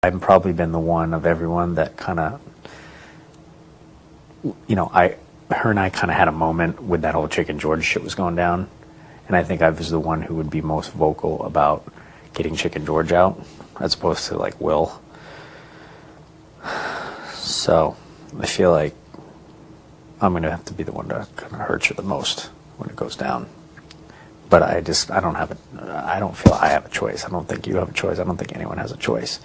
I've probably been the one of everyone that kind of, her and I kind of had a moment with that whole Chicken George shit was going down. And I think I was the one who would be most vocal about getting Chicken George out, as opposed to like Will. So I feel like I'm going to have to be the one to kind of hurt you the most when it goes down. But I don't feel I have a choice. I don't think you have a choice. I don't think anyone has a choice.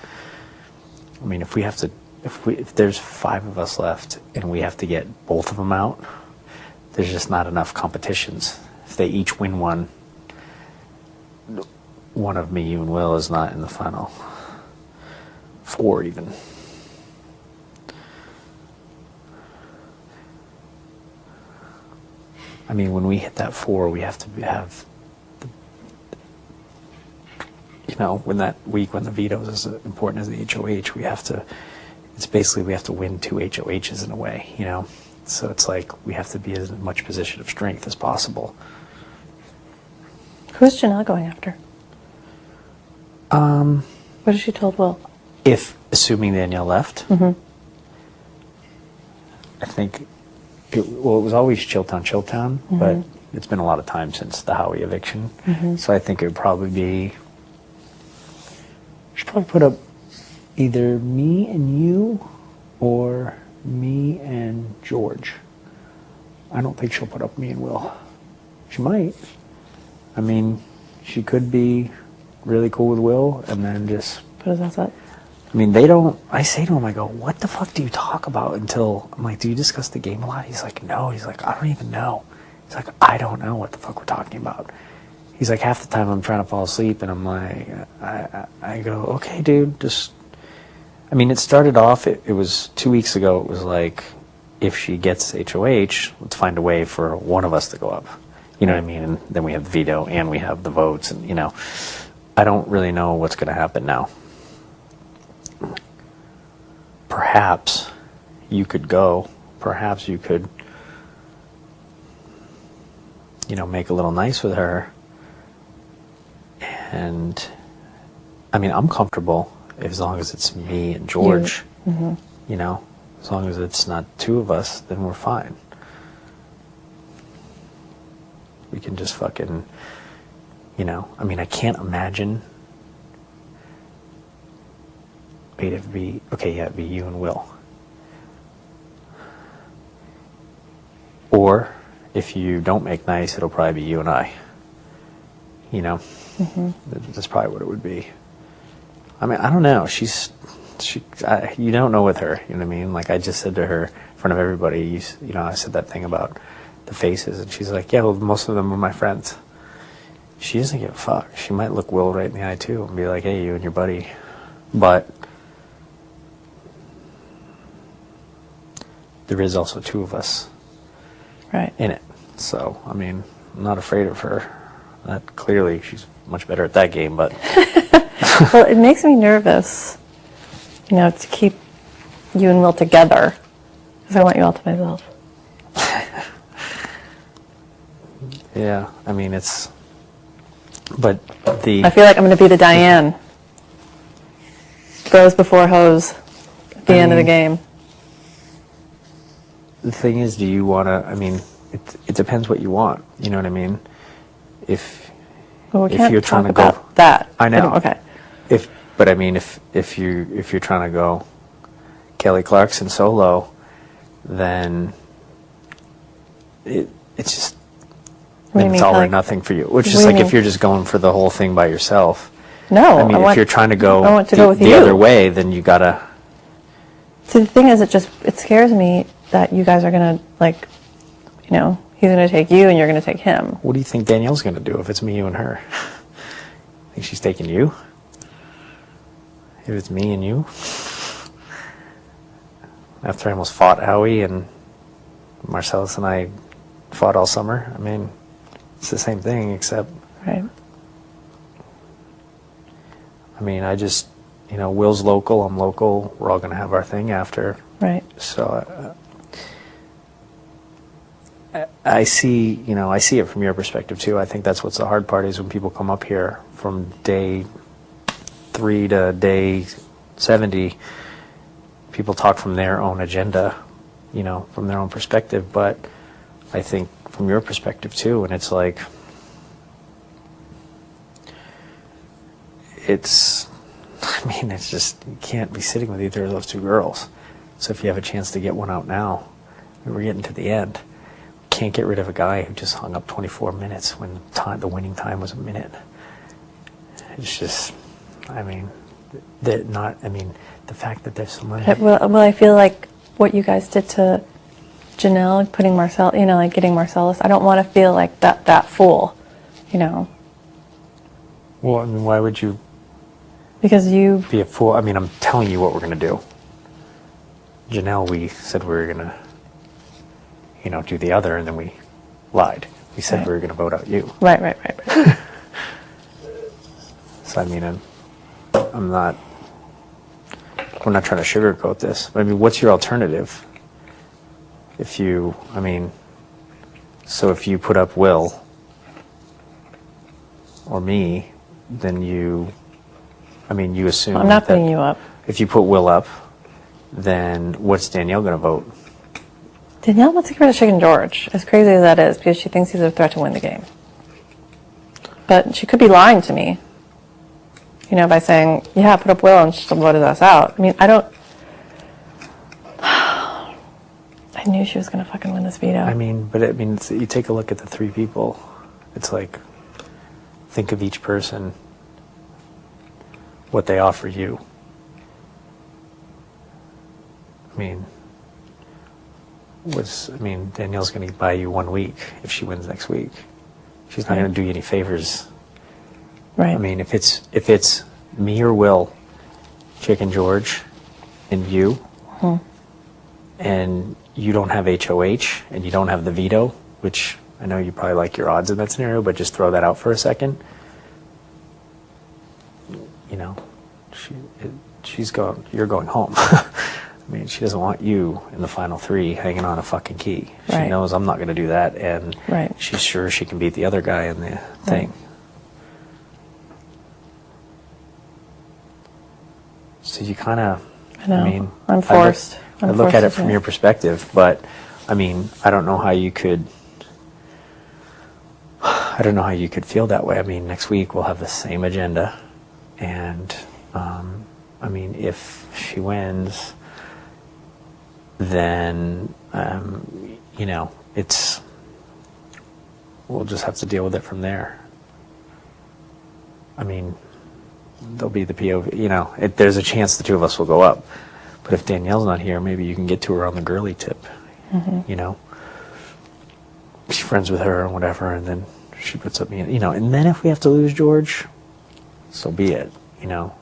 I mean, if there's 5 of us left and we have to get both of them out, there's just not enough competitions. If they each win one of me, you, and Will is not in the final 4 even. I mean, when we hit that 4, we have to have, when that week when the veto is as important as the HOH, we have to win 2 HOHs in a way, So it's like we have to be as much position of strength as possible. Who's Janelle going after? What has she told Will? Assuming Danielle left, I think, it was always Chilltown, but it's been a lot of time since the Howie eviction. So I think it would probably be, she'd probably put up either me and you or me and George. I don't think she'll put up me and Will. She might. I mean, she could be really cool with Will and then just... What is that? I mean, I say to him, I go, what the fuck do you talk about until... I'm like, do you discuss the game a lot? He's like, no. He's like, I don't even know. He's like, I don't know what the fuck we're talking about. He's like, half the time I'm trying to fall asleep and I'm like, I go, okay, dude, just... I mean, it started off, it was 2 weeks ago, it was like, if she gets HOH, let's find a way for one of us to go up. You know what I mean? And then we have the veto and we have the votes and, I don't really know what's going to happen now. Perhaps you could go. Perhaps you could, make a little nice with her. And, I mean, I'm comfortable as long as it's me and George. As long as it's not 2 of us, then we're fine. We can just fucking, I mean, I can't imagine. Wait, it'd be you and Will. Or, if you don't make nice, it'll probably be you and I. That's probably what it would be. I mean, I don't know. You don't know with her, you know what I mean? Like I just said to her in front of everybody, I said that thing about the faces, and she's like, yeah, well, most of them are my friends. She doesn't give a fuck. She might look Will right in the eye too and be like, hey, you and your buddy. But there is also 2 of us in it. So, I mean, I'm not afraid of her. That clearly, she's much better at that game, but... Well, it makes me nervous, to keep you and Will together, because I want you all to myself. Yeah, I mean, but I feel like I'm going to be the Diane. Bros before hoes at the end of the game. The thing is, do you want to, I mean, it depends what you want, you know what I mean? If you're trying to go that. I know. Okay. But I mean, if you're trying to go Kelly Clarkson solo, then it's just it's all or nothing for you. Which is like if you're just going for the whole thing by yourself. No, I mean, if you're trying to go the other way, then you gotta. See, the thing is, it scares me that you guys are gonna he's gonna take you and you're gonna take him. What do you think Danielle's gonna do if it's me, you, and her? Think she's taking you? If it's me and you? After I almost fought Howie and Marcellus and I fought all summer, I mean, it's the same thing, except... Right. I mean, Will's local, I'm local, we're all going to have our thing after. Right. So, I see it from your perspective too. I think that's what's the hard part is when people come up here from day 3 to day 70, people talk from their own agenda, you know, from their own perspective, but I think from your perspective too, and it's like, it's just, you can't be sitting with either of those two girls. So if you have a chance to get one out now, we're getting to the end. Can't get rid of a guy who just hung up 24 minutes when the winning time was a minute. It's just, the fact that there's someone. Well, I feel like what you guys did to Janelle, putting Marcel, you know, like getting Marcellus, I don't want to feel like that fool, you know. Well, I mean, why would you? Because you be a fool. I mean, I'm telling you what we're going to do. Janelle, we said we were going to, you know, do the other, and then we lied. We said we were going to vote out you. Right. So, I mean, I'm not, we're not trying to sugarcoat this. I mean, what's your alternative? If you put up Will or me, then you assume. I'm not putting you up. If you put Will up, then what's Danielle going to vote? Danielle wants to get rid of Chicken George, as crazy as that is, because she thinks he's a threat to win the game. But she could be lying to me, you know, by saying, yeah, put up Will and she'll vote us out. I mean, I knew she was going to fucking win this veto. You take a look at the three people. It's like, think of each person, what they offer you. Danielle's going to buy you 1 week if she wins next week. She's not going to do you any favors. Right. I mean, if it's me or Will, Chicken George, and you, and you don't have HOH, and you don't have the veto, which I know you probably like your odds in that scenario, but just throw that out for a second. You know, you're going home. I mean, she doesn't want you in the final three hanging on a fucking key. She knows I'm not going to do that, and she's sure she can beat the other guy in the thing. So you kind of, I'm forced. I look at it from your perspective, but I don't know how you could. I don't know how you could feel that way. I mean, next week we'll have the same agenda, and if she wins, then we'll just have to deal with it from there. I mean, there'll be the POV. There's a chance the two of us will go up, but if Danielle's not here, maybe you can get to her on the girly tip. You know, she's friends with her and whatever, and then she puts up me. And then if we have to lose George, so be it. You know.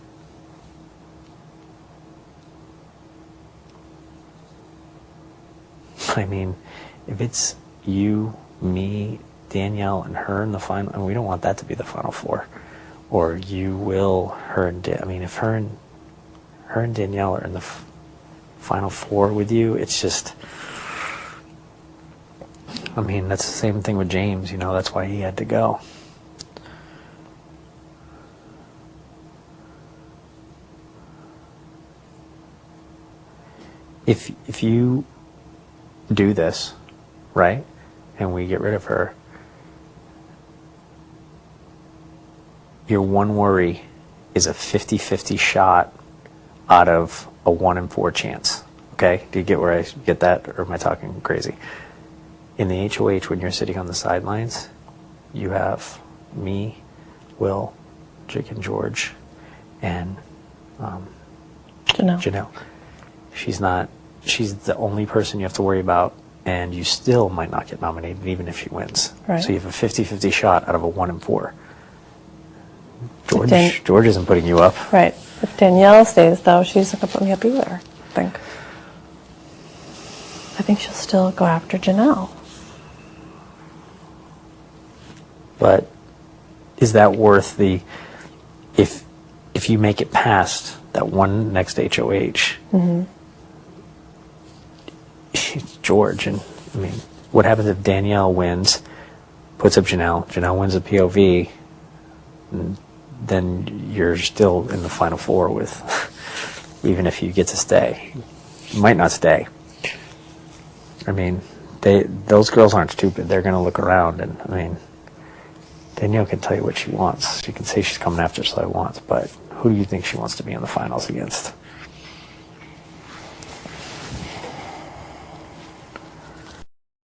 I mean, if it's you, me, Danielle, and her in the final, and we don't want that to be the final four. Or you, Will, her, and if her and Danielle are in the final four with you, it's just, that's the same thing with James, that's why he had to go. If you do this, right, and we get rid of her, your one worry is a 50-50 shot out of a 1 in 4 chance. Okay? Do you get where I get that, or am I talking crazy? In the HOH, when you're sitting on the sidelines, you have me, Will, Chicken George, and Janelle. She's the only person you have to worry about, and you still might not get nominated even if she wins. Right. So you have a 50-50 shot out of a 1 in 4. George isn't putting you up. Right. If Danielle stays, though, she's not going to put me up either, I think she'll still go after Janelle. But is that worth the... If you make it past that one next HOH, it's George, and what happens if Danielle wins, puts up Janelle wins a POV, and then you're still in the final four with even if you get to stay. You might not stay. I mean, those girls aren't stupid. They're going to look around, and I mean, Danielle can tell you what she wants. She can say she's coming after Sly wants, but who do you think she wants to be in the finals against?